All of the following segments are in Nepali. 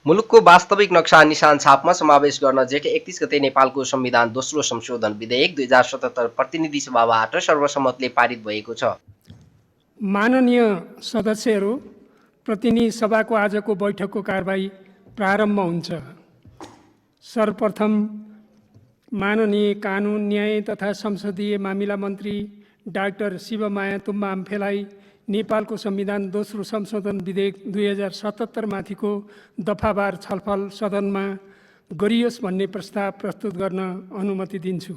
मुलुकको वास्तविक नक्सा निशान छापमा समावेश गर्न जेठ 31 गते नेपालको संविधान दोस्रो संशोधन विधेयक 2077 प्रतिनिधि सभाबाट सर्वसम्मतले पारित भएको छ। माननीय सदस्यहरू, प्रतिनिधि सभाको आजको बैठकको कारबाही प्रारम्भ हुन्छ। सर्वप्रथम माननीय कानुन, न्याय तथा संसदीय मामिला मन्त्री डाक्टर शिवमाया तुम्बा आम्फेलाई नेपालको संविधान दोस्रो संशोधन विधेयक 2077 माथिको दफावार छलफल सदनमा गरियोस् भन्ने प्रस्ताव प्रस्तुत गर्न अनुमति दिन्छु।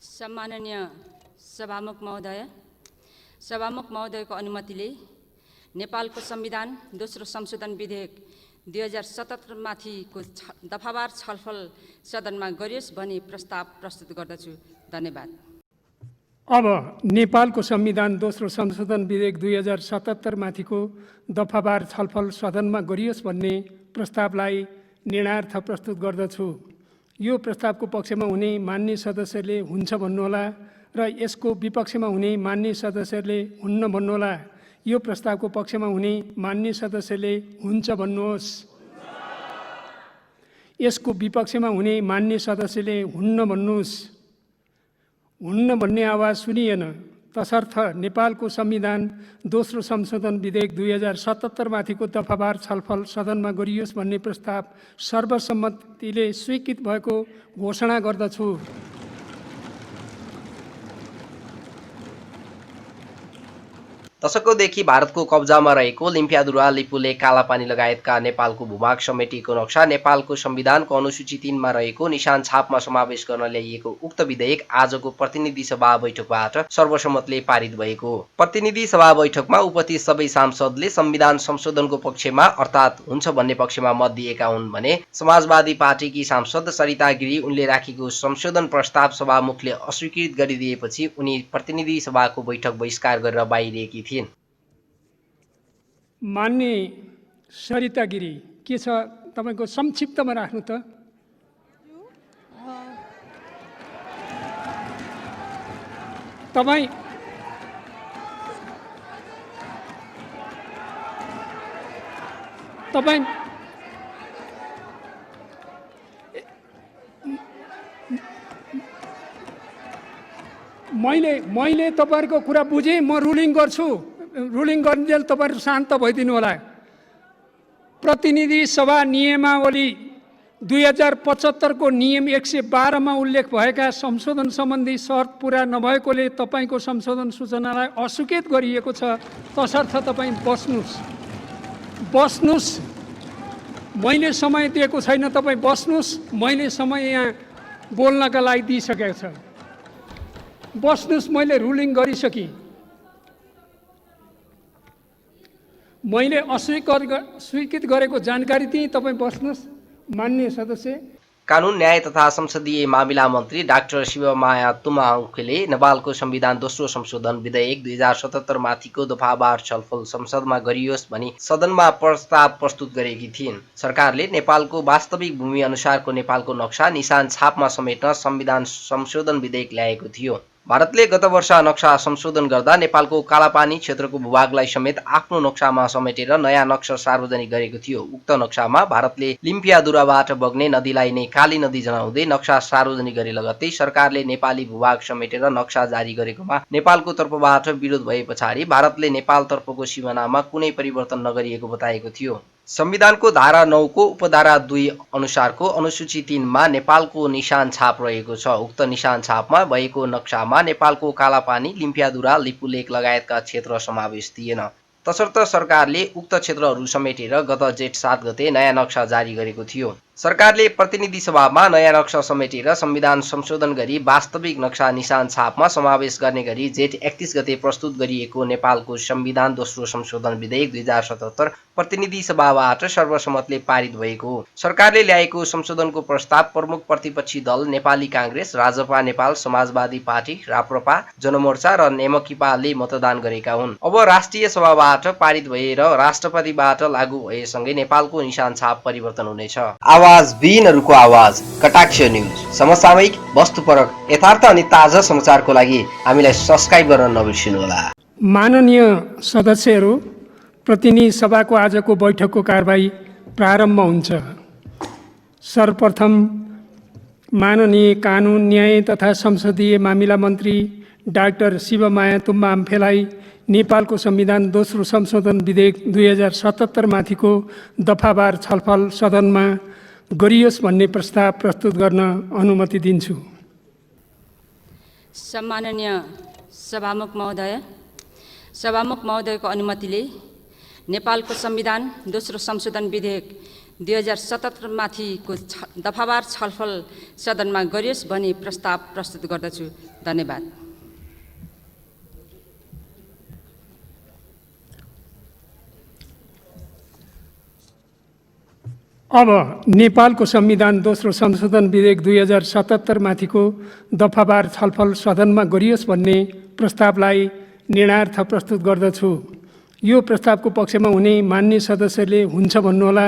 सम्माननीय सभामुख महोदय, सभामुख महोदयको अनुमतिले नेपालको संविधान दोस्रो संशोधन विधेयक 2077 माथिको दफावार छलफल सदनमा गरियोस् भन्ने प्रस्ताव प्रस्तुत गर्दछु। धन्यवाद। अब नेपालको संविधान दोस्रो संशोधन विधेयक 2077 माथिको दफावार छलफल सदनमा गरियोस् भन्ने प्रस्तावलाई निर्णयार्थ प्रस्तुत गर्दछु। यो प्रस्तावको पक्षमा हुने मान्य सदस्यले हुन्छ भन्नुहोला र यसको विपक्षमा हुने मान्य सदस्यले हुन्न भन्नुहोला। यो प्रस्तावको पक्षमा हुने मान्य सदस्यले हुन्छ भन्नुहोस्। यसको विपक्षमा हुने मान्य सदस्यले हुन्न भन्नुहोस्। हुन्न भन्ने आवाज सुनिएन। तसर्थ नेपालको संविधान दोस्रो संशोधन विधेयक 2077 माथिको दफावार छलफल सदनमा गरियोस् भन्ने प्रस्ताव सर्वसम्मतिले स्वीकृत भएको घोषणा गर्दछु। दशकौंदेखि भारतको कब्जामा रहेको लिम्पियादुरा, लिपुलेक, कालापानी लगायतका नेपालको भूभाग समेटिएको नक्सा नेपालको संविधानको अनुसूची 3 मा रहेको निशान छापमा समावेश गर्न ल्याइएको उक्त विधेयक आजको प्रतिनिधि सभा बैठकबाट सर्वसम्मतले पारित भएको। प्रतिनिधि सभा बैठकमा उपस्थित सबै सांसदले संविधान संशोधनको पक्षमा अर्थात् हुन्छ भन्ने पक्षमा मत दिएका हुन् भने समाजवादी पार्टीकी सांसद सरिता गिरी उनले राखेको संशोधन प्रस्ताव सभामुखले अस्वीकृत गरिदिएपछि उनी प्रतिनिधि सभाको बैठक बहिष्कार गरेर बाहिरिएकी थिइन्। मान्य सरिता गिरी, के छ तपाईको संक्षिप्तमा राख्नु त? तपाईँ मैले तपाईहरुको कुरा बुझेँ। म रुलिङ गर्छु। रुलिङ गर्नुजेल तपाईहरु शान्त भइदिनु होला। प्रतिनिधि सभा नियमावली 2075 को नियम 112 मा उल्लेख भएका संशोधन सम्बन्धी शर्त पूरा नभएकोले तपाईको संशोधन सूचनालाई अस्वीकृत गरिएको छ। तसर्थ तपाईँ बस्नुस्। मैले समय दिएको छैन, तपाईँ बस्नुस्। मैले समय यहाँ बोल्नका लागि दिइसकेको छ। बस्नुस्। मैले रुलिङ गरिसकेँ। मैले अस्वीकृत गरेको जानकारी दिएँ। तपाईँ बस्नुस्। मान्य सदस्य, कानुन, न्याय तथा संसदीय मामिला मन्त्री डाक्टर शिवमाया तुम्बा आम्फेले नेपालको संविधान दोस्रो संशोधन विधेयक 2077 माथिको दफावार छलफल संसदमा गरियोस् भनी सदनमा प्रस्ताव प्रस्तुत गरेकी थिइन्। सरकारले नेपालको वास्तविक भूमि अनुसारको नेपालको नक्सा निशान छापमा समेट्न संविधान संशोधन विधेयक ल्याएको थियो। भारतले गत वर्ष नक्सा संशोधन गर्दा नेपालको कालापानी क्षेत्रको भूभागलाई समेत आफ्नो नक्सामा समेटेर नयाँ नक्सा सार्वजनिक गरेको थियो। उक्त नक्सामा भारतले लिम्पियादुराबाट बग्ने नदीलाई नै काली नदी जनाउँदै नक्सा सार्वजनिक गरे लगत्तै सरकारले नेपाली भूभाग समेटेर नक्सा जारी गरेकोमा नेपालको तर्फबाट विरोध भए पछाडि भारतले नेपाल तर्फको सिमानामा कुनै परिवर्तन नगरिएको बताएको थियो। संविधानको धारा 9 को उपधारा 2 अनुसारको अनुसूची 3 मा नेपालको निशान छाप रहेको छ। उक्त निशान छापमा भएको नक्सामा नेपालको कालापानी, लिम्पियादुरा, लिपुलेक लगायतका क्षेत्र समावेश थिएन। तसर्थ सरकारले उक्त क्षेत्रहरू समेटेर गत जेठ 7 गते नयाँ नक्सा जारी गरेको थियो। सरकारले प्रतिनिधि सभामा नयाँ नक्सा समेटेर संविधान संशोधन गरी वास्तविक नक्सा निशान छापमा समावेश गर्ने गरी जेठ 31 गते प्रस्तुत गरिएको नेपालको संविधान दोस्रो संशोधन विधेयक 2077 प्रतिनिधि सभाबाट सर्वसम्मतले पारित भएको हो। सरकारले ल्याएको संशोधनको प्रस्ताव प्रमुख प्रतिपक्षी दल नेपाली कांग्रेस, राजपा नेपाल, समाजवादी पार्टी, राप्रपा, जनमोर्चा र नेमकिपाले मतदान गरेका हुन्। अब राष्ट्रिय सभाबाट पारित भएर राष्ट्रपतिबाट लागू भएसँगै नेपालको निशान छाप परिवर्तन हुनेछ। आवाज विहीनहरूको आवाज कटाक्ष न्यूज। समसामयिक, वस्तुपरक, यथार्थ अनि ताजा समाचारको लागि हामीलाई सब्स्क्राइब गर्न नबिर्सिनुहोला। माननीय सदस्यहरू, प्रतिनिधि सभाको आजको बैठकको कारबाही प्रारम्भ हुन्छ। सर्वप्रथम माननीय कानुन, न्याय तथा संसदीय मामिला मन्त्री डाक्टर शिवमाया तुम्बा आम्फेलाई नेपालको संविधान दोस्रो संशोधन विधेयक 2077 माथिको दफावार छलफल सदनमा गरियोस् भन्ने प्रस्ताव प्रस्तुत गर्न अनुमति दिन्छु। सम्माननीय सभामुख महोदय, सभामुख महोदयको अनुमतिले नेपालको संविधान दोस्रो संशोधन विधेयक 2077 माथिको दफावार छलफल सदनमा गरियोस् भनी प्रस्ताव प्रस्तुत गर्दछु। धन्यवाद। अब नेपालको संविधान दोस्रो संशोधन विधेयक 2077 माथिको दफावार छलफल सदनमा गरियोस् भन्ने प्रस्तावलाई निर्णयार्थ प्रस्तुत गर्दछु। यो प्रस्तावको पक्षमा हुने मान्य सदस्यले हुन्छ भन्नुहोला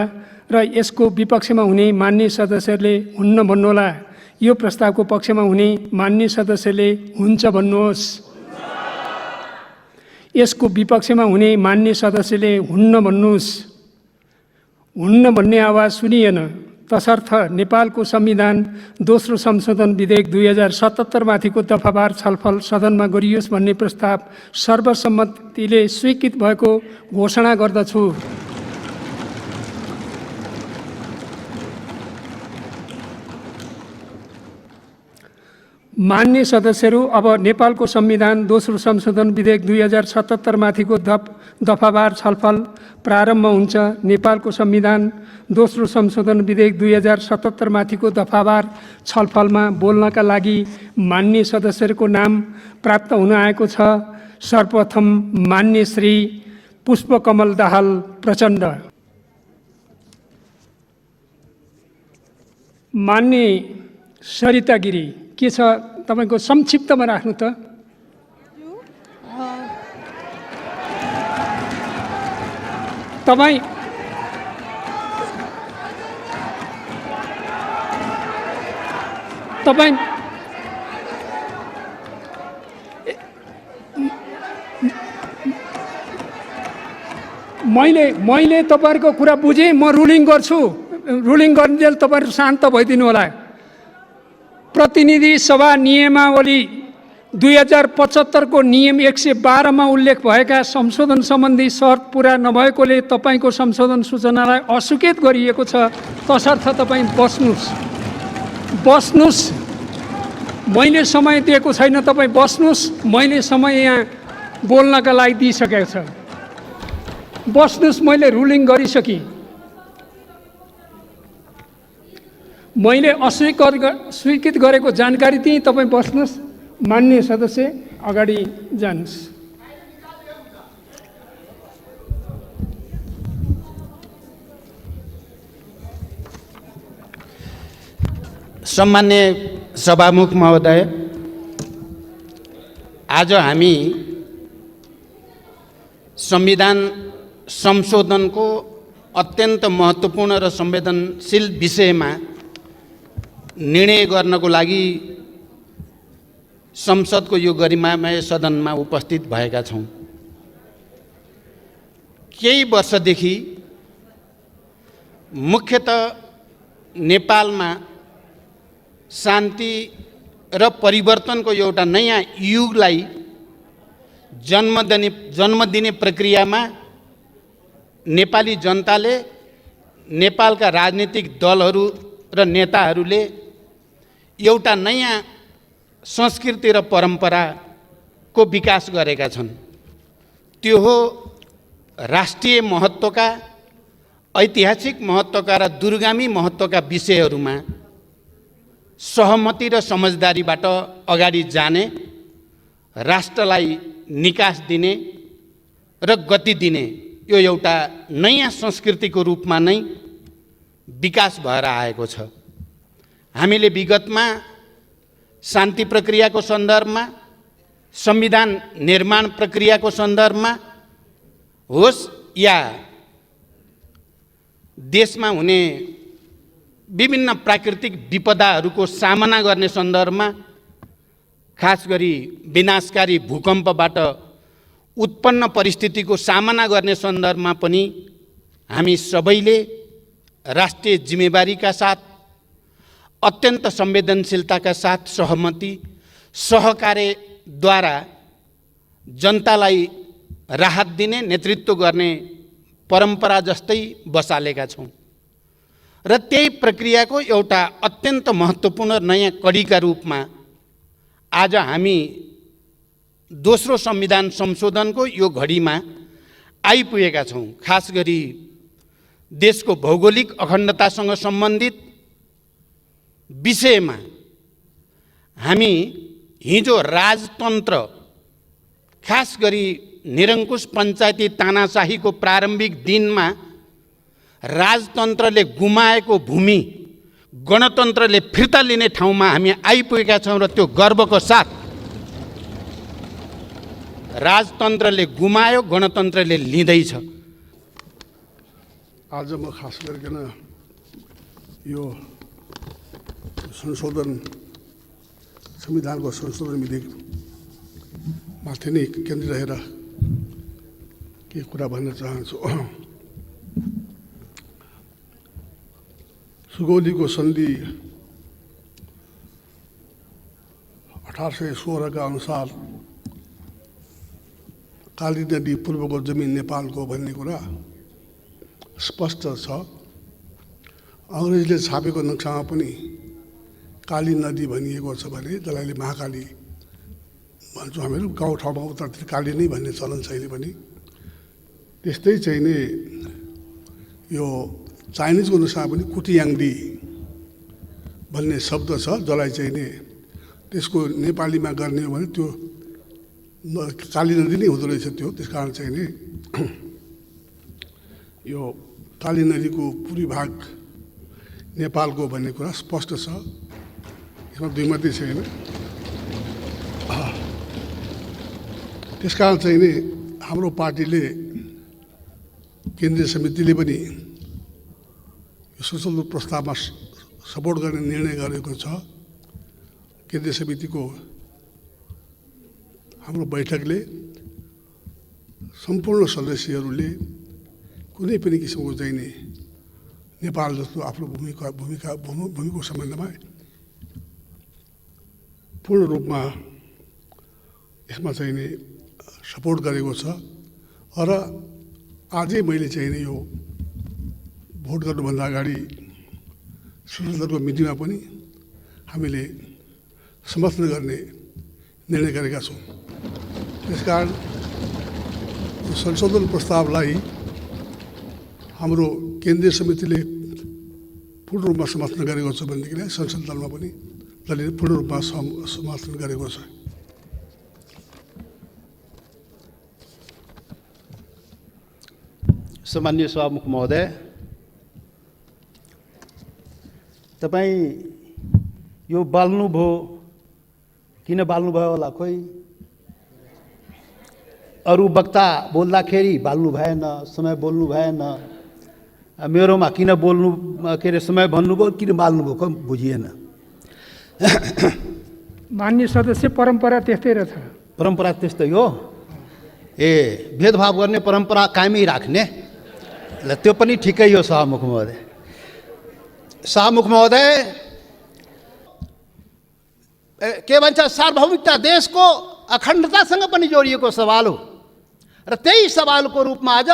र यसको विपक्षमा हुने मान्य सदस्यले हुन्न भन्नुहोला। यो प्रस्तावको पक्षमा हुने मान्य सदस्यले हुन्छ भन्नुहोस्। यसको विपक्षमा हुने मान्य सदस्यले हुन्न भन्नुहोस्। हुन्न भन्ने आवाज सुनिएन, तसर्थ नेपालको संविधान दोस्रो संशोधन विधेयक 2077 माथिको दफावार छलफल सदनमा गरियोस् भन्ने प्रस्ताव सर्वसम्मतिले स्वीकृत भएको घोषणा गर्दछु। मान्य सदस्यहरू, अब नेपालको संविधान दोस्रो संशोधन विधेयक 2077 माथिको दफावार छलफल प्रारम्भ हुन्छ। नेपालको संविधान दोस्रो संशोधन विधेयक 2077 माथिको दफावार छलफलमा बोल्नका लागि मान्य सदस्यहरूको नाम प्राप्त हुन आएको छ। सर्वप्रथम मान्य श्री पुष्पकमल दाहाल प्रचण्ड, मान्य सरिता गिरी, के छ तपाईको संक्षिप्तमा राख्नु त। तपाईँ मैले तपाईहरुको कुरा बुझेँ, म रुलिङ गर्छु। रुलिङ गर्नुन्जेल तपाईहरु शान्त भइदिनु होला। प्रतिनिधि सभा नियमावली 2075 को नियम 112 मा उल्लेख भएका संशोधन सम्बन्धी शर्त पूरा नभएकोले तपाईको संशोधन सूचनालाई अस्वीकृत गरिएको छ। तसर्थ तपाईँ बस्नुस्। मैले समय दिएको छैन, तपाईँ बस्नुस्। मैले समय यहाँ बोल्नका लागि दिइसकेको छ। बस्नुस्, मैले रुलिङ गरिसकेँ। मैले अस्वीकृत गरेको जानकारी दिएँ, तपाईँ बस्नुस्। मान्य सदस्य अगाडि जानुस्। सम्मान्य सभामुख महोदय, आज हामी संविधान संशोधनको अत्यन्त महत्त्वपूर्ण र संवेदनशील विषयमा निर्णय गर्नको लागि संसदको यो गरिमामय सदनमा उपस्थित भएका छौँ। केही वर्षदेखि मुख्यतः नेपालमा शान्ति र परिवर्तनको एउटा नयाँ युगलाई जन्म दिने प्रक्रियामा नेपाली जनताले, नेपालका राजनीतिक दलहरू र नेताहरूले एउटा नयाँ संस्कृति र परम्पराको विकास गरेका छन्। त्यो हो राष्ट्रिय महत्त्वका, ऐतिहासिक महत्त्वका र दूरगामी महत्त्वका विषयहरूमा सहमति र समझदारीबाट अगाडि जाने, राष्ट्रलाई निकास दिने र गति दिने यो एउटा नयाँ संस्कृतिको रूपमा नै विकास भएर आएको छ। हामीले विगतमा शान्ति प्रक्रियाको सन्दर्भमा, संविधान निर्माण प्रक्रियाको सन्दर्भमा होस् या देशमा हुने विभिन्न प्राकृतिक विपदाहरूको सामना गर्ने सन्दर्भमा, खास गरी विनाशकारी भूकम्पबाट उत्पन्न परिस्थितिको सामना गर्ने सन्दर्भमा पनि हामी सबैले राष्ट्रिय जिम्मेवारीका साथ, अत्यन्त संवेदनशीलताका साथ सहमति सहकार्यद्वारा जनतालाई राहत दिने, नेतृत्व गर्ने परम्परा जस्तै बसालेका छौँ र त्यही प्रक्रियाको एउटा अत्यन्त महत्त्वपूर्ण नयाँ कडीका रूपमा आज हामी दोस्रो संविधान संशोधनको यो घडीमा आइपुगेका छौँ। खास गरी देशको भौगोलिक अखण्डतासँग सम्बन्धित विषयमा हामी हिजो राजतन्त्र, खास गरी निरङ्कुश पञ्चायती तानाशाहीको प्रारम्भिक दिनमा राजतन्त्रले गुमाएको भूमि गणतन्त्रले फिर्ता लिने ठाउँमा हामी आइपुगेका छौँ र त्यो गर्वको साथ राजतन्त्रले गुमायो, गणतन्त्रले लिँदैछ। आज म खास गरिकन यो संविधानको संशोधन विधेयकमाथि नै केन्द्रित रहेर के कुरा भन्न चाहन्छु। सुगौलीको सन्धि 1816 का अनुसार काली नदी पूर्वको जमिन नेपालको भन्ने कुरा स्पष्ट छ। अङ्ग्रेजले छापेको नक्सामा पनि काली नदी भनिएको छ भने त्यसलाई महाकाली भन्छौँ हामीहरू। गाउँठाउँमा उतातिर काली नै भन्ने चलन छ अहिले पनि। त्यस्तै चाहिँ नि यो चाइनिजको अनुसार पनि कुटियाङ्डी भन्ने शब्द छ, जसलाई चाहिँ नि त्यसको नेपालीमा गर्ने हो भने त्यो काली नदी नै हुँदो रहेछ त्यो। त्यस कारण चाहिँ नि यो काली नदीको पूर्वी भाग नेपालको भन्ने कुरा स्पष्ट छ, यसमा दुईमती छैन। त्यसकारण चाहिँ नि हाम्रो पार्टीले, केन्द्रीय समितिले पनि यो संशोधन प्रस्तावमा सपोर्ट गर्ने निर्णय गरेको छ। केन्द्रीय समितिको हाम्रो बैठकले सम्पूर्ण सदस्यहरूले कुनै पनि किसिमको चाहिँ नि नेपाल जस्तो आफ्नो भूमिको सम्बन्धमा पूर्ण रूपमा यसमा चाहिँ नि सपोर्ट गरेको छ। र आजै मैले चाहिँ नि यो भोट गर्नुभन्दा अगाडि संसदको मिटिङमा पनि हामीले समर्थन गर्ने निर्णय गरेका छौँ। त्यसकारण यो संशोधन प्रस्तावलाई हाम्रो केन्द्रीय समितिले पूर्ण रूपमा समर्थन गरेको छ भनेदेखि संसद दलमा पनि दलले पूर्ण रूपमा समर्थन गरेको छ। सम्माननीय सभामुख महोदय, तपाईँ यो बाल्नुभयो, किन बाल्नुभयो होला? खोइ अरू वक्ता बोल्दाखेरि बाल्नु भएन, समय बोल्नु भएन। मेरोमा किन बोल्नु, के अरे समय भन्नुभयो, किन बाल्नुभयो, खोइ बुझिएन। मान्य सदस्य, परम्परा त्यस्तै रहेछ। परम्परा त्यस्तै हो। ए, भेदभाव गर्ने परम्परा कायमै राख्ने, ल त्यो पनि ठिकै हो। सभामुख महोदय, सभामुख महोदय के भन्छ, सार्वभौमिकता देशको अखण्डतासँग पनि जोडिएको सवाल हो र त्यही सवालको रूपमा आज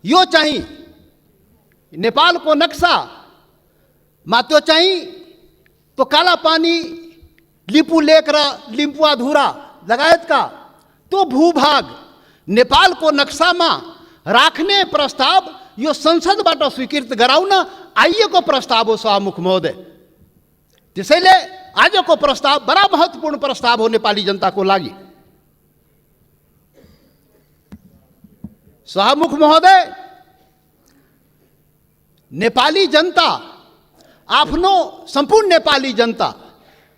यो चाहिँ नेपालको नक्सामा त्यो चाहिँ त्यो कालापानी, लिपु लेक र लिम्पुवाधुरा लगायतका त्यो भूभाग नेपालको नक्सामा राख्ने प्रस्ताव यो संसदबाट स्वीकृत गराउन आइएको प्रस्ताव हो सभामुख महोदय। त्यसैले आजको प्रस्ताव बडा महत्त्वपूर्ण प्रस्ताव हो नेपाली जनताको लागि। सभामुख महोदय, नेपाली जनता आफ्नो, सम्पूर्ण नेपाली जनता,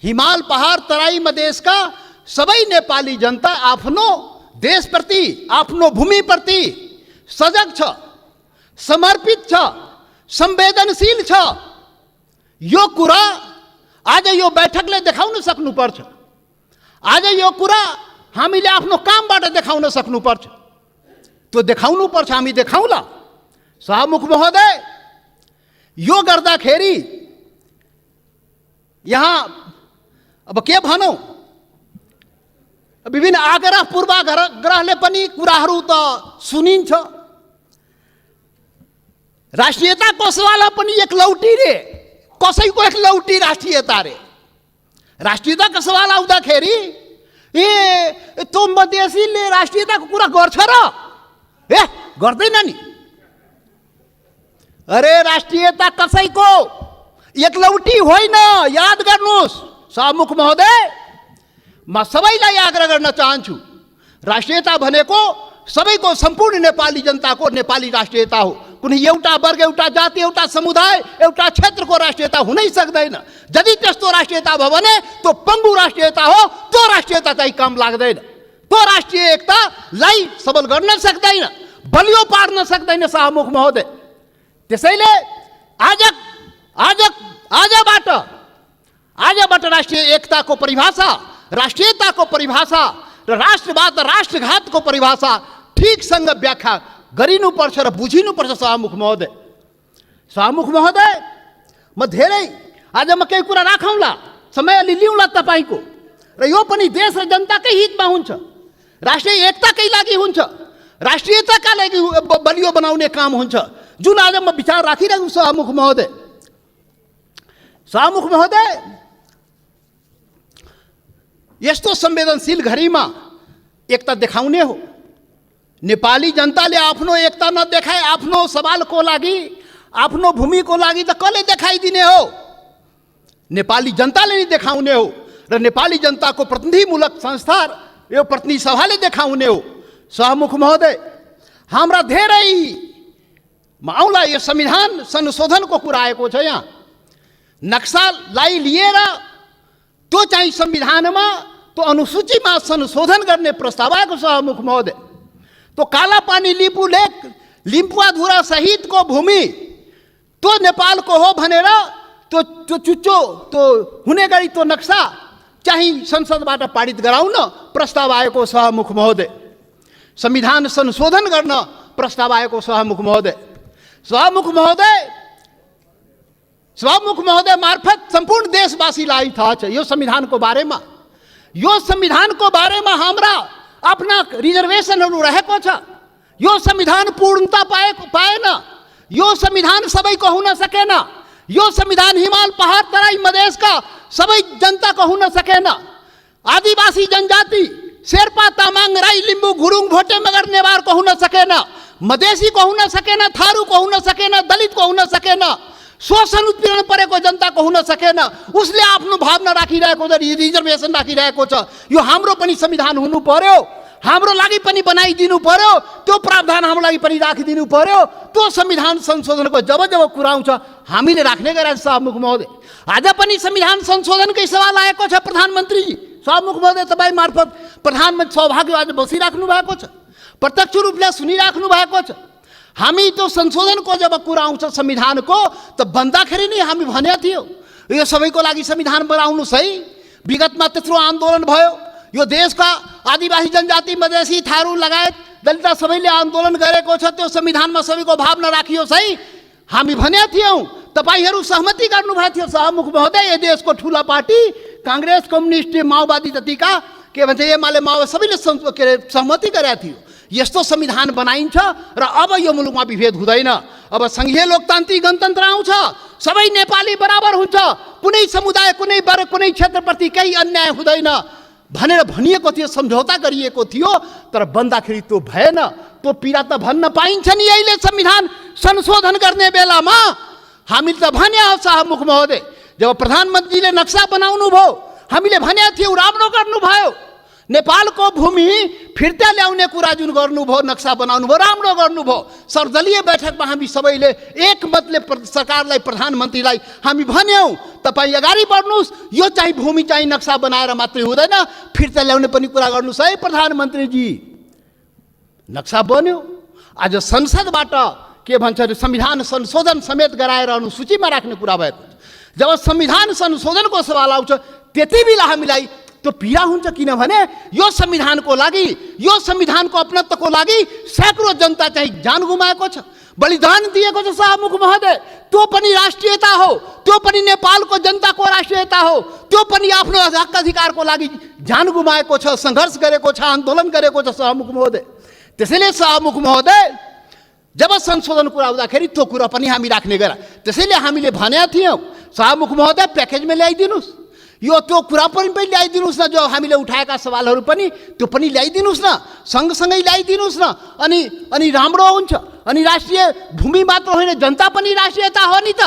हिमाल पहाड तराई मधेसका सबै नेपाली जनता आफ्नो देशप्रति, आफ्नो भूमिप्रति सजग छ, समर्पित छ, संवेदनशील छ। यो कुरा आज यो बैठकले देखाउन सक्नुपर्छ। आज यो कुरा हामीले आफ्नो कामबाट देखाउन सक्नुपर्छ। त्यो देखाउनुपर्छ, हामी देखाउँला। सभामुख महोदय, यो गर्दाखेरि यहाँ अब के भनौँ, विभिन्न आग्रह पूर्वाग्रहले पनि कुराहरू त सुनिन्छ। राष्ट्रियताको सवाल पनि एक लौटी रे, कसैको एक लौटी राष्ट्रियता रे। राष्ट्रियताको सवाल आउँदाखेरि त्यो मधेसीले राष्ट्रियताको कुरा गर्छ र? गर्दैन नि। अरे राष्ट्रियता कसैको एक लौटी होइन, याद गर्नुहोस्। सभामुख महोदय, म सबैलाई आग्रह गर्न चाहन्छु, राष्ट्रियता भनेको सबैको सम्पूर्ण नेपाली जनताको नेपाली राष्ट्रियता हो। कुनै एउटा वर्ग, एउटा जाति, एउटा समुदाय, एउटा क्षेत्रको राष्ट्रियता हुनै सक्दैन। यदि त्यस्तो राष्ट्रियता भयो भने त्यो पङ्गु राष्ट्रियता हो। त्यो राष्ट्रियता चाहिँ काम लाग्दैन। त्यो राष्ट्रिय एकतालाई सबल गर्न सक्दैन, बलियो पार्न सक्दैन सभामुख महोदय। त्यसैले आजबाट राष्ट्रिय एकताको परिभाषा, राष्ट्रियताको परिभाषा र राष्ट्रवाद राष्ट्रघातको परिभाषा ठिकसँग व्याख्या गरिनुपर्छ र बुझिनुपर्छ सभामुख महोदय। सभामुख महोदय, म धेरै आज म केही कुरा राखौँला, समय अलि लिउँला तपाईँको, र यो पनि देश र जनताकै हितमा हुन्छ, राष्ट्रिय एकताकै लागि हुन्छ, राष्ट्रियताका लागि बलियो बनाउने काम हुन्छ, जुन आज म विचार राखिरहेको छु सभामुख महोदय। सभामुख महोदय, यस्तो संवेदनशील घडीमा एकता देखाउने हो। नेपाली जनताले आफ्नो एकता नदेखाए आफ्नो सवालको लागि, आफ्नो भूमिको लागि त कसले देखाइदिने हो? नेपाली जनताले नै देखाउने हो र नेपाली जनताको प्रतिनिधिमूलक संस्था, यो प्रतिनिधि सभाले देखाउने हो। सभामुख महोदय, हाम्रा धेरै आउँला यो संविधान संशोधनको कुरा आएको छ। यहाँ नक्सालाई लिएर त्यो चाहिँ संविधानमा, त्यो अनुसूचीमा संशोधन गर्ने प्रस्ताव आएको छ सभामुख महोदय। तो कालापानी लिपु लेक, लिम्पुवाधुरा सहितको भूमि त्यो नेपालको हो भनेर त्यो चुच्चो त्यो हुने गरी त्यो नक्सा चाहिँ संसदबाट पारित गराउन प्रस्ताव आएको सभामुख महोदय। संविधान संशोधन गर्न प्रस्ताव आएको सभामुख महोदय। सभामुख महोदय मार्फत सम्पूर्ण देशवासीलाई थाहा छ यो संविधानको बारेमा। यो संविधानको बारेमा हाम्रा आफ्ना रिजर्भेसनहरू रहेको छ। यो संविधान पूर्णता पाएन। यो संविधान सबैको हुन सकेन। यो संविधान हिमाल, पहाड, तराई, मधेसका सबै जनताको हुन सकेन। आदिवासी जनजाति शेर्पा, तामाङ, राई, लिम्बू, गुरुङ, भोटे, मगर, नेवारको हुन सकेन। मधेसीको हुन सकेन, थारूको हुन सकेन, दलितको हुन सकेन, शोषण उत्पीडन परेको जनताको हुन सकेन। उसले आफ्नो भावना राखिरहेको छ, रिजर्भेसन राखिरहेको छ। यो हाम्रो पनि संविधान हुनु पर्यो, हाम्रो लागि पनि बनाइदिनु पर्यो, त्यो प्रावधान हाम्रो लागि पनि राखिदिनु पर्यो। त्यो संविधान संशोधनको जब कुरा आउँछ हामीले राख्ने गरेका सभामुख महोदय। आज पनि संविधान संशोधनकै सवाल आएको छ प्रधानमन्त्रीजी। सभामुख महोदय, तपाईँ मार्फत प्रधानमन्त्री सौभाग्य आज बसिराख्नु भएको छ, प्रत्यक्ष रूपले सुनिराख्नु भएको छ। हामी त्यो संशोधनको जब कुरा आउँछ संविधानको, त भन्दाखेरि नै हामी भनेको थियौँ यो सबैको लागि संविधान बनाउनुहोस् है। विगतमा त्यत्रो आन्दोलन भयो, यो देशका आदिवासी जनजाति, मधेसी, थारू लगायत दलित सबैले आन्दोलन गरेको छ। त्यो संविधानमा सबैको भावना राखियोस् है हामी भनेका थियौँ। तपाईँहरू सहमति गर्नुभएको थियो सभामुख महोदय। यो देशको ठुला पार्टी काङ्ग्रेस, कम्युनिस्ट, माओवादी जतिका के भन्छ एमाले, माओवादी सबैले सहमति गरेका थियो। यस्तो संविधान बनाइन्छ र अब यो मुलुकमा विभेद हुँदैन। अब संघीय लोकतान्त्रिक गणतन्त्र आउँछ, सबै नेपाली बराबर हुन्छ, कुनै समुदाय, कुनै वर्ग, कुनै क्षेत्रप्रति केही अन्याय हुँदैन भनेर भनिएको थियो, सम्झौता गरिएको थियो। तर बन्दाखेरि त्यो भएन। त्यो पीडा त भन्न पाइन्छ नि। अहिले संविधान संशोधन गर्ने बेलामा हामीले त भने हो सभामुख महोदय, जब प्रधानमन्त्रीले नक्सा बनाउनु भयो हामीले भनेको थियौँ राम्रो गर्नुभयो। नेपालको भूमि फिर्ता ल्याउने कुरा जुन गर्नुभयो, नक्सा बनाउनु भयो, राम्रो गर्नुभयो। सर्वदलीय बैठकमा हामी सबैले एकमतले सरकारलाई, प्रधानमन्त्रीलाई हामी भन्यौँ तपाईँ अगाडि बढ्नुहोस्, यो चाहिँ भूमि चाहिँ नक्सा बनाएर मात्रै हुँदैन, फिर्ता ल्याउने पनि कुरा गर्नुहोस् है प्रधानमन्त्रीजी। नक्सा बन्यो। आज संसदबाट के भन्छ संविधान संशोधन समेत गराएर अनुसूचीमा राख्ने कुरा भएको छ। जब संविधान संशोधनको सवाल आउँछ त्यति बेला हामीलाई त्यो पीडा हुन्छ, किनभने यो संविधानको लागि, यो संविधानको अपनत्वको लागि सैकड़ों जनता चाहिँ जान गुमाएको छ, बलिदान दिएको छ शाहमुख महोदय। त्यो पनि राष्ट्रियता हो, त्यो पनि नेपालको जनताको राष्ट्रियता हो, त्यो पनि आफ्नो हक अधिकारको लागि जान गुमाएको छ, सङ्घर्ष गरेको छ, आन्दोलन गरेको छ शाहमुख महोदय। त्यसैले शाहमुख महोदय जब संशोधन कुरा आउँदाखेरि त्यो कुरा पनि हामी राख्ने गरा। त्यसैले हामीले भनेका थियौँ शाहमुख महोदय प्याकेजमा ल्याइदिनुहोस्, यो त्यो कुरा पनि ल्याइदिनुहोस् न, जो हामीले उठाएका सवालहरू पनि त्यो पनि ल्याइदिनुहोस् न, सँगसँगै ल्याइदिनुहोस् न, अनि राम्रो हुन्छ। अनि राष्ट्रिय भूमि मात्र होइन, जनता पनि राष्ट्रियता हो नि त,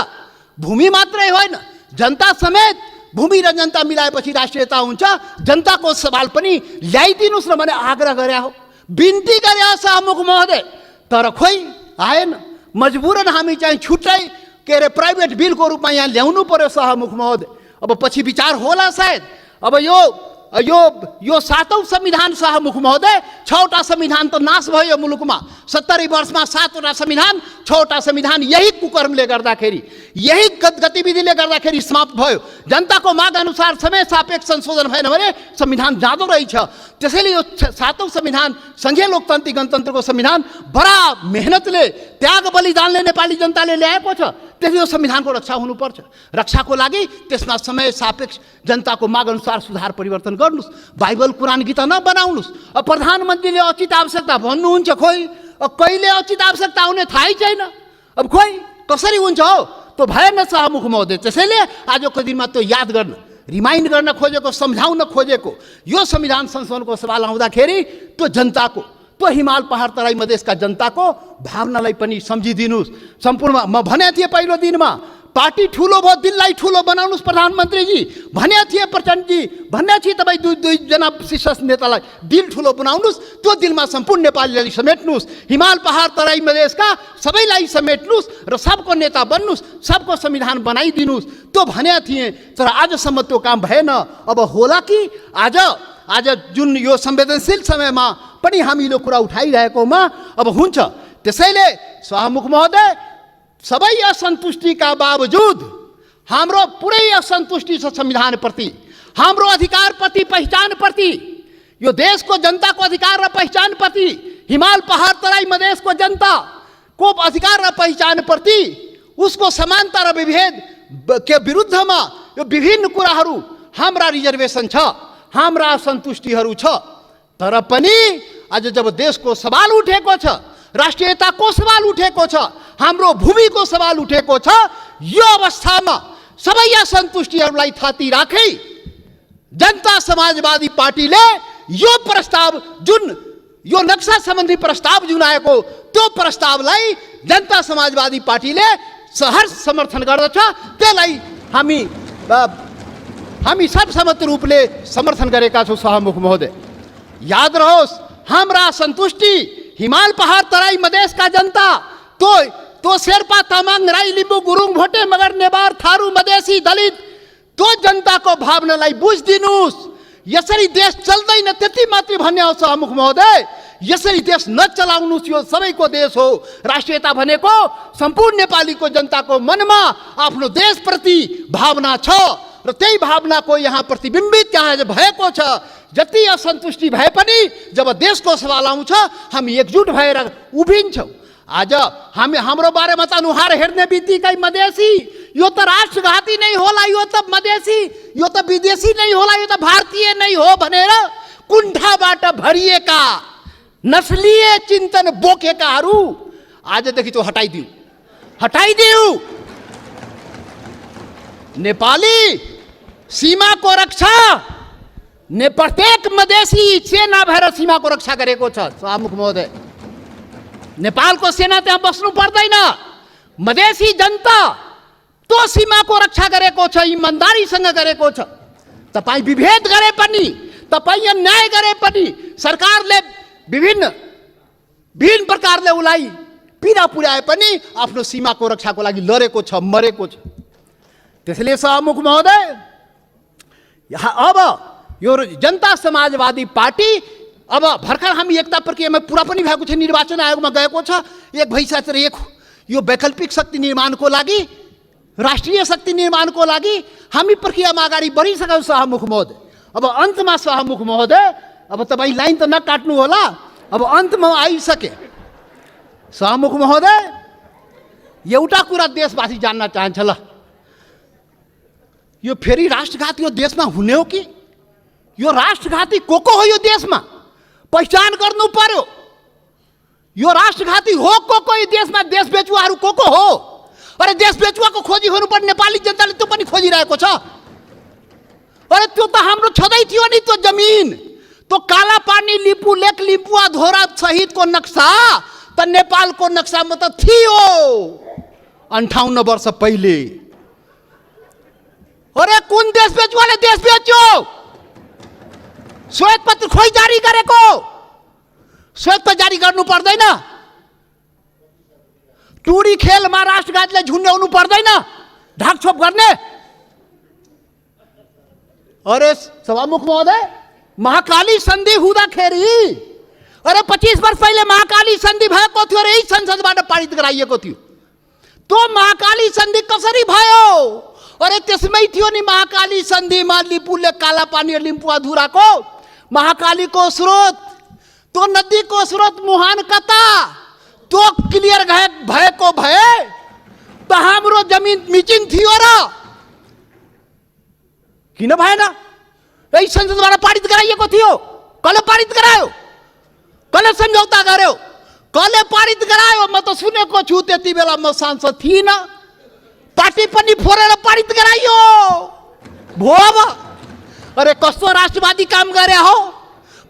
भूमि मात्रै होइन जनता समेत, भूमि र जनता मिलाएपछि राष्ट्रियता हुन्छ। जनताको सवाल पनि ल्याइदिनुहोस् न भने आग्रह गरे हो, बिन्ती गरे हो शाहमुख महोदय। तर खोइ आएन, मजबुरन हामी चाहिँ छुट्टै के अरे प्राइभेट बिलको रूपमा यहाँ ल्याउनु पर्यो शाहमुख महोदय। अब पछि विचार होला सायद। अब यो सातौं संविधान शाहमुख महोदय, 6वटा संविधान त नाश भयो मुलुकमा। 70 वर्षमा 7वटा संविधान, 6वटा संविधान यही कुकर्मले गर्दाखेरि, यही गतिविधिले गर्दाखेरि समाप्त भयो। जनताको माग अनुसार समय सापेक्ष संशोधन भएन भने संविधान जाँदो रहेछ। त्यसैले यो 7औं संविधान संघीय लोकतान्त्रिक गणतन्त्रको संविधान बडा मेहनतले, त्याग बलिदानले नेपाली जनताले ल्याएको छ। त्यसले यो संविधानको रक्षा हुनुपर्छ। रक्षाको लागि त्यसमा समय सापेक्ष जनताको माग अनुसार सुधार परिवर्तन गर्नुहोस्, बाइबल कुरान गीता नबनाउनुहोस्। अब प्रधानमन्त्रीले उचित आवश्यकता भन्नुहुन्छ, खोइ कहिले उचित आवश्यकता आउने थाहै छैन। अब खोइ कसरी हुन्छ हो, त्यो भएन शाहमुख महोदय। त्यसैले आजको दिनमा त्यो याद गर्न, रिमाइन्ड गर्न खोजेको, सम्झाउन खोजेको यो संविधान संशोधनको सवाल आउँदाखेरि त्यो जनताको, त्यो हिमाल पहाड तराई मधेसका जनताको भावनालाई पनि सम्झिदिनुहोस्। सम्पूर्ण म भनेको थिएँ पहिलो दिनमा, पार्टी ठुलो भयो, दिललाई ठुलो बनाउनुहोस् प्रधानमन्त्रीजी भनेको थिएँ, प्रचण्डजी भनेको थिएँ, तपाईँ दुईजना शीर्ष नेतालाई दिल ठुलो बनाउनुहोस्, त्यो दिलमा सम्पूर्ण नेपालीलाई समेट्नुहोस्, हिमाल पहाड तराई मधेसका सबैलाई समेट्नुहोस् र सबको नेता बन्नुहोस्, सबको संविधान बनाइदिनुहोस्, त्यो भनेको थिएँ। तर आजसम्म त्यो काम भएन। अब होला कि आज जुन यो संवेदनशील समयमा पनि हामीले कुरा उठाइरहेकोमा अब हुन्छ। त्यसैले शाहमुख महोदय, सबै असन्तुष्टिका बावजुद हाम्रो पुरै असन्तुष्टि छ संविधानप्रति, हाम्रो अधिकारप्रति, पहिचानप्रति, यो देशको जनताको अधिकार र पहिचानप्रति, हिमाल पहाड तराई मधेसको जनताको अधिकार र पहिचानप्रति, उसको समानता र विभेद के विरुद्धमा यो विभिन्न कुराहरू हाम्रा रिजर्भेसन छ, हाम्रा असन्तुष्टिहरू छ। तर पनि आज जब देशको सवाल उठेको छ, राष्ट्रियताको सवाल उठेको छ, हाम्रो भूमिको सवाल उठेको छ, यो अवस्थामा सबै असन्तुष्टिहरूलाई थाती राखी जनता समाजवादी पार्टीले यो प्रस्ताव, जुन यो नक्सा सम्बन्धी प्रस्ताव जुन आएको, त्यो प्रस्तावलाई जनता समाजवादी पार्टीले सहर्ष समर्थन गर्दछ। त्यसलाई हामी सर्वसम्मत रूपले समर्थन गरेका छौँ शाहमुख महोदय। याद रहोस्, हाम्रा असन्तुष्टि हिमाल पहाड तराई मधेसका जनता, तो शेर्पा तामाङ राई लिम्बू गुरुङ भोटे मगर नेवार थारू मधेसी दलित, त्यो जनताको भावनालाई बुझिदिनुहोस्। यसरी देश चल्दैन त्यति मात्रै भन्ने हो शाहमुख महोदय। यसरी देश नचलाउनुहोस्, यो सबैको देश हो। राष्ट्रियता भनेको सम्पूर्ण नेपालीको जनताको मनमा आफ्नो देशप्रति भावना छ र त्यही भावनाको यहाँ प्रतिबिम्बित यहाँ भएको छ। जति असन्तुष्टि भए पनि जब देशको सवाल आउँछ हामी एकजुट भएर उभिन्छौँ। आज हाम्रो बारेमा त अनुहार हेर्ने बित्तिकै मधेसी, यो त राष्ट्रघाती नै होला, यो त मधेसी, यो त विदेशी नै होला, यो त भारतीय नै हो भनेर कुण्ठाबाट भरिएका नस्लीय चिन्तन बोकेकाहरू आजदेखि त्यो हटाइदिऊ। नेपाली सीमाको रक्षा प्रत्येक मधेसी सेना भएर सीमाको रक्षा गरेको छ शाहमुख महोदय। नेपालको सेना त्यहाँ बस्नु पर्दैन, मधेसी जनता त्यो सीमाको रक्षा गरेको छ, इमान्दारीसँग गरेको छ। तपाईँ विभेद गरे पनि, तपाईँ अन्याय गरे पनि, सरकारले विभिन्न प्रकारले उसलाई पीडा पुर्याए पनि आफ्नो सीमाको रक्षाको लागि लडेको छ, मरेको छ। त्यसैले शाहमुख महोदय, अब यो जनता समाजवादी पार्टी, अब भर्खर हामी एकता प्रक्रियामा पुरा पनि भएको छ, निर्वाचन आयोगमा गएको छ, एक भइसकेर एक यो वैकल्पिक शक्ति निर्माणको लागि राष्ट्रिय शक्ति निर्माणको लागि हामी प्रक्रियामा अगाडि बढिसक्यौँ सभामुख महोदय। अब अन्तमा सभामुख महोदय, अब तपाईँ लाइन त नकाट्नु होला, अब अन्तमा आइसके। सभामुख महोदय, एउटा कुरा देशवासी जान्न चाहन्छ, ल यो फेरि राष्ट्रघात यो देशमा हुने हो कि? यो राष्ट्रघाती को हो यो देशमा? पहिचान गर्नु पर्यो। यो राष्ट्रघाती हो को यो देशमा? देश बेचुवाहरू को हो? अरे देश बेचुवाको खोजी गर्नुपर्ने नेपाली जनताले त्यो पनि खोजिरहेको छ। अरे त्यो त हाम्रो छँदै थियो नि, त्यो जमिन, त्यो कालापानी, लिपु लेक, लिम्पुवा धोरा सहितको नक्सा त नेपालको नक्सामा त थियो 58 वर्ष पहिले। अरे कुन देश बेचुवाले देश बेच्यो? श्वेतपत्र खोइ जारी गरेको? श्वेतपत्र जारी गर्नु पर्दैन? टुडी खेलमा राष्ट्रघातलाई झुन्ड्याउनु पर्दैन? ढाकछोप गर्ने? अरे सभामुख महोदय, महाकाली सन्धि हुँदाखेरि, अरे 25 वर्ष पहिले महाकाली सन्धि भएको थियो र यही संसदबाट पारित गराइएको थियो। त्यो महाकाली सन्धि कसरी भयो? अरे त्यसमै थियो नि महाकाली सन्धिमा लिपुले कालापानी र लिम्पुवा धुराको महाकालीको स्रोत, त्यो नदीको स्रोत मुहान कता, त्यो क्लियर भएको भए त हाम्रो जमिन मिचिङ थियो र किन भएन? यही संसदबाट पारित गराइएको थियो। कसले पारित गरायो? कसले सम्झौता गर्यो? कसले पारित गरायो? म त सुनेको छु, त्यति बेला म सांसद थिइनँ। पार्टी पनि फोरेर पारित गराइयो भो। अरे कस्तो राष्ट्रवादी काम गरे हो?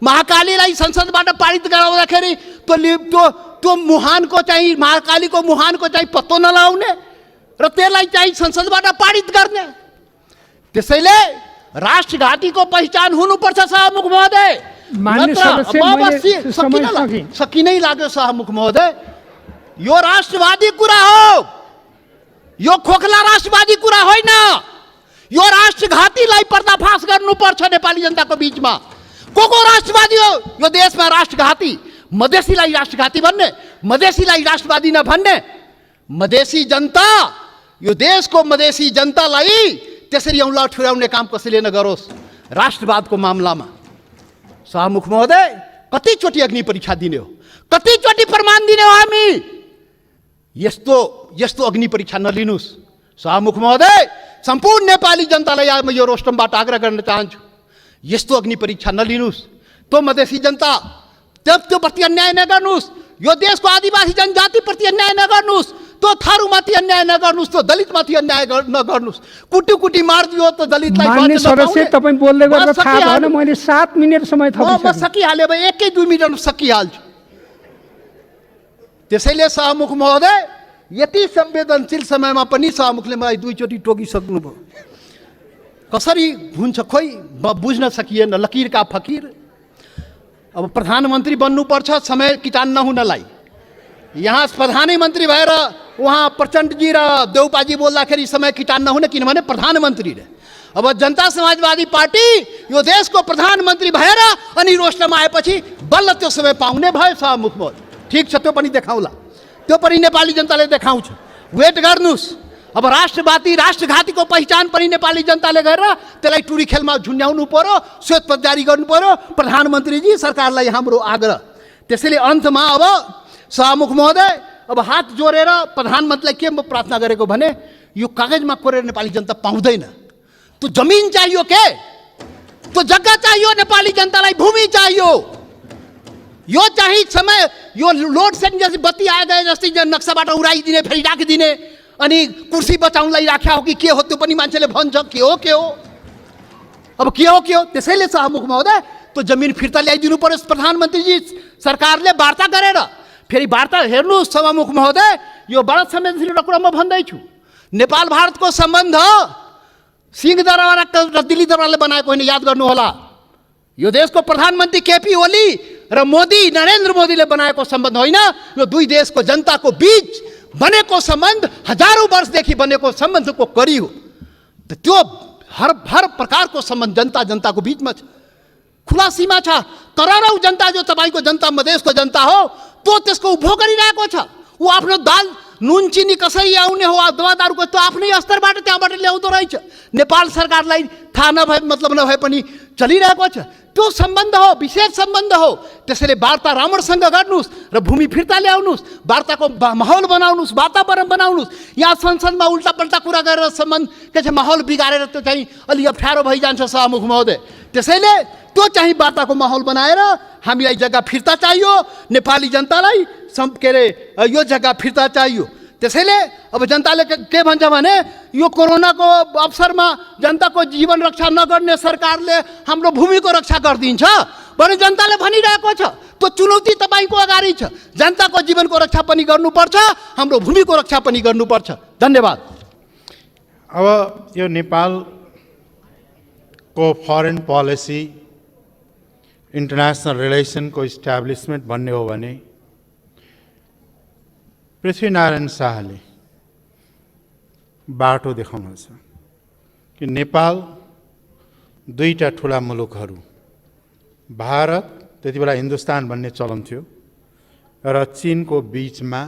महाकालीलाई संसदबाट पारित गराउँदाखेरि त्यो मुहानको चाहिँ, महाकालीको मुहानको चाहिँ पत्तो नलाउने र त्यसलाई चाहिँ संसदबाट पारित गर्ने। त्यसैले राष्ट्रघातीको पहिचान हुनुपर्छ सभामुख महोदय। सकिनै लाग्यो सभामुख महोदय। यो राष्ट्रवादी कुरा हो, यो खोखला राष्ट्रवादी कुरा होइन। यो राष्ट्रघातीलाई पर्दाफास गर्नुपर्छ नेपाली जनताको बीचमा। को राष्ट्रवादी हो यो देशमा? राष्ट्रघाती, मधेसीलाई राष्ट्रघाती भन्ने, मधेसीलाई राष्ट्रवादी नभन्ने। मधेसी जनता, यो देशको मधेसी जनतालाई त्यसरी औँला ठुर्याउने काम कसैले नगरोस् राष्ट्रवादको मामलामा। सभामुख महोदय, कतिचोटि अग्नि परीक्षा दिने हो? कतिचोटि प्रमाण दिने हो हामी? यस्तो अग्नि परीक्षा नलिनुहोस् सभामुख महोदय। सम्पूर्ण नेपाली जनतालाई म यो रोस्टमबाट आग्रह गर्न चाहन्छु, यस्तो अग्नि परीक्षा नलिनुहोस्। त्यो मधेसी जनता त्यो प्रति अन्याय नगर्नुहोस्। यो देशको आदिवासी जनजातिप्रति अन्याय नगर्नुहोस्। त्यो थारूमाथि अन्याय नगर्नुहोस्। त्यो दलितमाथि अन्याय नगर्नुहोस्। कुटी मारिदियो त दलितलाई। मान्य सदस्य, तपाईँ बोल्दै गर्दा थाहा भएन, मैले 7 मिनेट समय थपिसकेँ। म सकिहालेँ, 1-2 मिनटमा सकिहाल्छु। त्यसैले सभामुख महोदय, यति संवेदनशील समयमा पनि सभामुखले मलाई 2 चोटि टोकिसक्नुभयो। कसरी हुन्छ खोइ बुझ्न सकिएन। लकीरका फकीर। अब प्रधानमन्त्री बन्नुपर्छ समय किटान नहुनलाई। यहाँ प्रधानमन्त्री भएर उहाँ प्रचण्डजी र देउपाजी बोल्दाखेरि समय किटान नहुने, किनभने प्रधानमन्त्री रे। अब जनता समाजवादी पार्टी यो देशको प्रधानमन्त्री भएर अनि रोस्टरमा आएपछि बल्ल त्यो समय पाउने भयो सभामुख महोदय। ठिक छ, त्यो पनि देखाउँला, त्यो पनि नेपाली जनताले देखाउँछ। वेट गर्नुहोस्। अब राष्ट्रघातीको पहिचान पनि नेपाली जनताले गरेर त्यसलाई टुरी खेलमा झुन्ड्याउनु पर्यो, श्वेतपत्र जारी गर्नु पर्यो। प्रधानमन्त्रीजी, सरकारलाई हाम्रो आग्रह। त्यसैले अन्तमा अब सभामुख महोदय, अब हात जोडेर प्रधानमन्त्रीलाई के म प्रार्थना गरेको भने, यो कागजमा कोरेर नेपाली जनता पाउँदैन। त्यो जमिन चाहियो के? त्यो जग्गा चाहियो नेपाली जनतालाई, भूमि चाहियो। यो चाहिँ समय, यो लोड सेडिङ जस्तै बत्ती आए गए जस्तै नक्साबाट उडाइदिने, फेरि राखिदिने, अनि कुर्सी बचाउनलाई राख्या हो कि के हो त्यो पनि मान्छेले भन्छ। के हो अब के हो? त्यसैले सभामुख महोदय, त्यो जमिन फिर्ता ल्याइदिनु पर्यो। प्रधानमन्त्रीजी सरकारले वार्ता गरेर फेरि वार्ता हेर्नुहोस् सभामुख महोदय। यो बडा संवेदनशील कुरा म भन्दैछु। नेपाल भारतको सम्बन्ध सिंहदरबार र दिल्ली दरबारले बनाएको होइन, याद गर्नुहोला। यो देशको प्रधानमन्त्री केपी ओली र नरेन्द्र मोदीले बनाएको सम्बन्ध होइन। यो दुई देशको जनताको बीच बनेको सम्बन्ध, हजारौं वर्षदेखि बनेको सम्बन्धको कडी हो। त्यो हर प्रकारको सम्बन्ध जनताको बीचमा छ, खुला सीमा छ। करोडौं जनता जो तपाईको जनता, मधेसको जनता हो, त्यो त्यसको उपभोग गरिरहेको छ। ऊ आफ्नो नुन चिनी कसरी आउने हो, दवा दारू कस्तो आफ्नै स्तरबाट त्यहाँबाट ल्याउँदो रहेछ। नेपाल सरकारलाई थाहा नभए मतलब नभए पनि चलिरहेको छ। त्यो सम्बन्ध हो, विशेष सम्बन्ध हो। त्यसैले वार्ता राम्रोसँग गर्नुहोस् र भूमि फिर्ता ल्याउनुहोस्, वार्ताको माहौल बनाउनुहोस्, वातावरण बनाउनुहोस्। यहाँ संसदमा उल्टापल्टा कुरा गरेर सम्बन्ध के छ माहौल बिगारेर त्यो चाहिँ अलि अप्ठ्यारो भइजान्छ सभामुख महोदय। त्यसैले त्यो चाहिँ वार्ताको माहौल बनाएर हामीलाई जग्गा फिर्ता चाहियो, नेपाली जनतालाई के अरे यो जग्गा फिर्ता चाहियो। त्यसैले अब जनताले के भन्छ भने यो कोरोनाको अवसरमा जनताको जीवन रक्षा नगर्ने सरकारले हाम्रो भूमिको रक्षा गरिदिन्छ भने जनताले भनिरहेको छ। त्यो चुनौती तपाईँको अगाडि छ। जनताको जीवनको रक्षा पनि गर्नुपर्छ, हाम्रो भूमिको रक्षा पनि गर्नुपर्छ। धन्यवाद। अब यो नेपालको फरेन पोलिसी इन्टरनेसनल रिलेसनको इस्टाब्लिसमेन्ट भन्ने हो भने पृथ्वीनारायण शाहले बाटो देखाउनुहुन्छ कि नेपाल दुईटा ठुला मुलुकहरू, भारत त्यति बेला हिन्दुस्तान भन्ने चलन थियो र चीनको बीचमा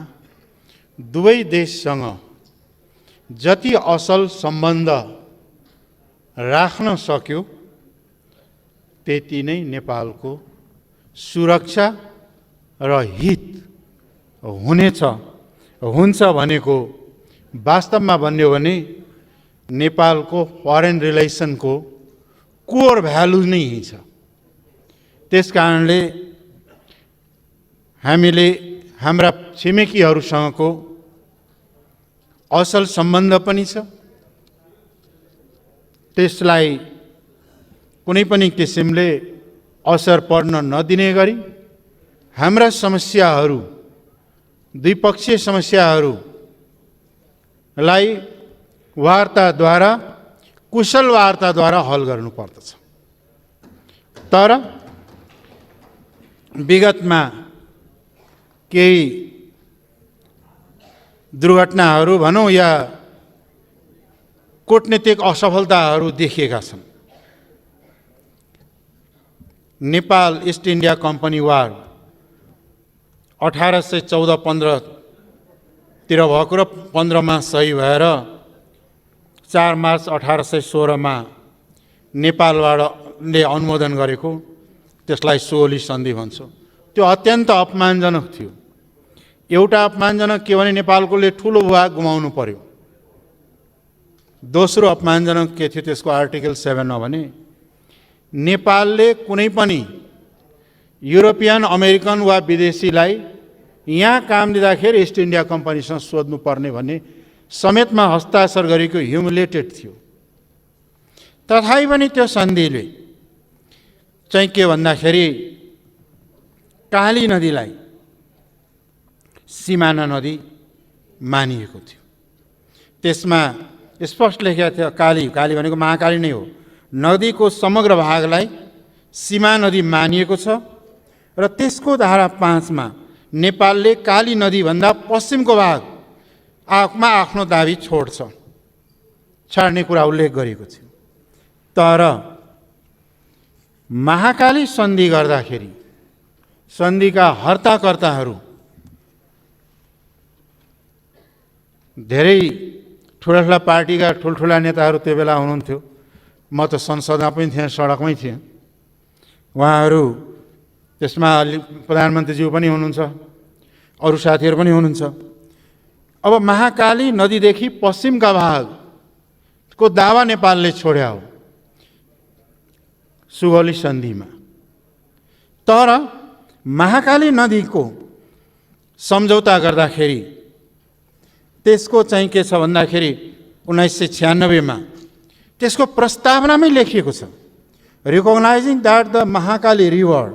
दुवै देशसँग जति असल सम्बन्ध राख्न सक्यो त्यति नै नेपालको सुरक्षा र हित हुन्छ भनेको वास्तवमा भन्यो भने नेपालको फरेन रिलेसनको कोर भ्यालु नै छ। त्यसकारणले हामीले हाम्रा छिमेकीहरूसँगको असल सम्बन्ध पनि छ, त्यसलाई कुनै पनि किसिमले असर पर्न नदिने गरी हाम्रा समस्याहरू, द्विपक्षीय समस्याहरूलाई वार्ताद्वारा, कुशल वार्ताद्वारा हल गर्नुपर्दछ। तर विगतमा केही दुर्घटनाहरू भनौँ या कूटनीतिक असफलताहरू देखिएका छन्। नेपाल इस्ट इन्डिया कम्पनी वार 1814-15 तिर भएको र 15मा सही भएर 4 मार्च 1816 नेपालले अनुमोदन गरेको, त्यसलाई सोली सन्धि भन्छ। त्यो अत्यन्त अपमानजनक थियो। एउटा अपमानजनक के भने नेपालकोले ठुलो भाग गुमाउनु पर्यो। दोस्रो अपमानजनक के थियो त्यसको आर्टिकल 7 हो भने नेपालले कुनै पनि युरोपियन, अमेरिकन वा विदेशीलाई यहाँ काम दिँदाखेरि इस्ट इन्डिया कम्पनीसँग सोध्नुपर्ने भन्ने समेतमा हस्ताक्षर गरेको ह्युमिलेटेड थियो। तथापि पनि त्यो सन्धिले चाहिँ के भन्दाखेरि काली नदीलाई सिमाना नदी मानिएको थियो। त्यसमा स्पष्ट लेखेको थियो काली भनेको महाकाली नै हो। नदीको समग्र भागलाई सीमा नदी मानिएको छ र त्यसको धारा 5 मा नेपालले काली नदीभन्दा पश्चिमको भागमा आफ्नो दाबी छाड्ने कुरा उल्लेख गरेको थियो। तर महाकाली सन्धि गर्दाखेरि सन्धिका हर्ताकर्ताहरू धेरै ठुला पार्टीका ठुल्ठुला नेताहरू त्यो बेला हुनुहुन्थ्यो। म त संसदमा पनि थिएँ, सडकमै थिएँ। उहाँहरू त्यसमा प्रधानमन्त्रीज्यू पनि हुनुहुन्छ, अरू साथीहरू पनि हुनुहुन्छ। अब महाकाली नदीदेखि पश्चिमका भागको दावा नेपालले छोड्या हो सुगौली सन्धिमा। तर महाकाली नदीको सम्झौता गर्दाखेरि त्यसको चाहिँ के छ भन्दाखेरि 1996 मा त्यसको प्रस्तावनामै लेखिएको छ, recognising that the Mahakali river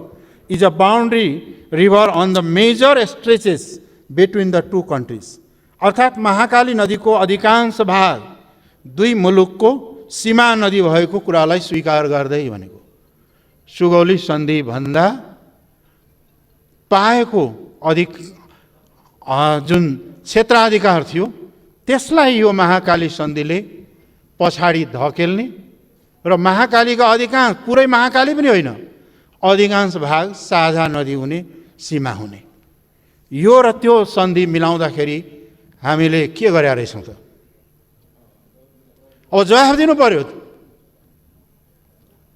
is a boundary river on the major stretches between the two countries. अर्थात् महाकाली नदीको अधिकांश भाग दुई मुलुकको सीमा नदी भएको कुरालाई स्वीकार गर्दै भनेको सुगौली सन्धि भन्दा पाएको जुन क्षेत्राधिकार थियो त्यसलाई यो महाकाली सन्धिले पछाडि धकेल्ने र महाकालीका अधिकांश, पुरै महाकाली पनि होइन, अधिकांश भाग साझा नदी हुने, सीमा हुने, यो र त्यो सन्धि मिलाउँदाखेरि हामीले के गरेका रहेछौँ त? अब जवाफ दिनु पर्यो।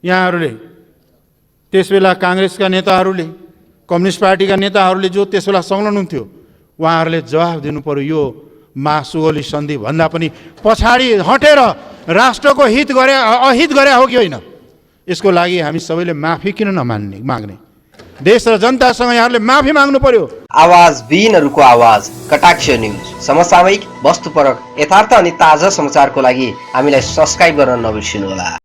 यहाँहरूले त्यसबेला काङ्ग्रेसका नेताहरूले, कम्युनिस्ट पार्टीका नेताहरूले जो त्यसबेला संलग्न हुन्थ्यो, उहाँहरूले जवाफ दिनु पर्यो। यो महासुगौली सन्धि भन्दा पनि पछाडि हटेर राष्ट्रको हित गरे अहित गरे हो कि होइन? यसको लागि हामी सबैले माफी किन माग्ने? देश र जनतासँग यहाँहरूले माफी माग्नु पर्यो। आवाज विहीनहरूको आवाज, कटाक्ष न्यूज, समसामयिक, वस्तुपरक, यथार्थ अनि ताजा समाचारको लागि हामीलाई सब्स्क्राइब गर्न नबिर्सिनुहोला।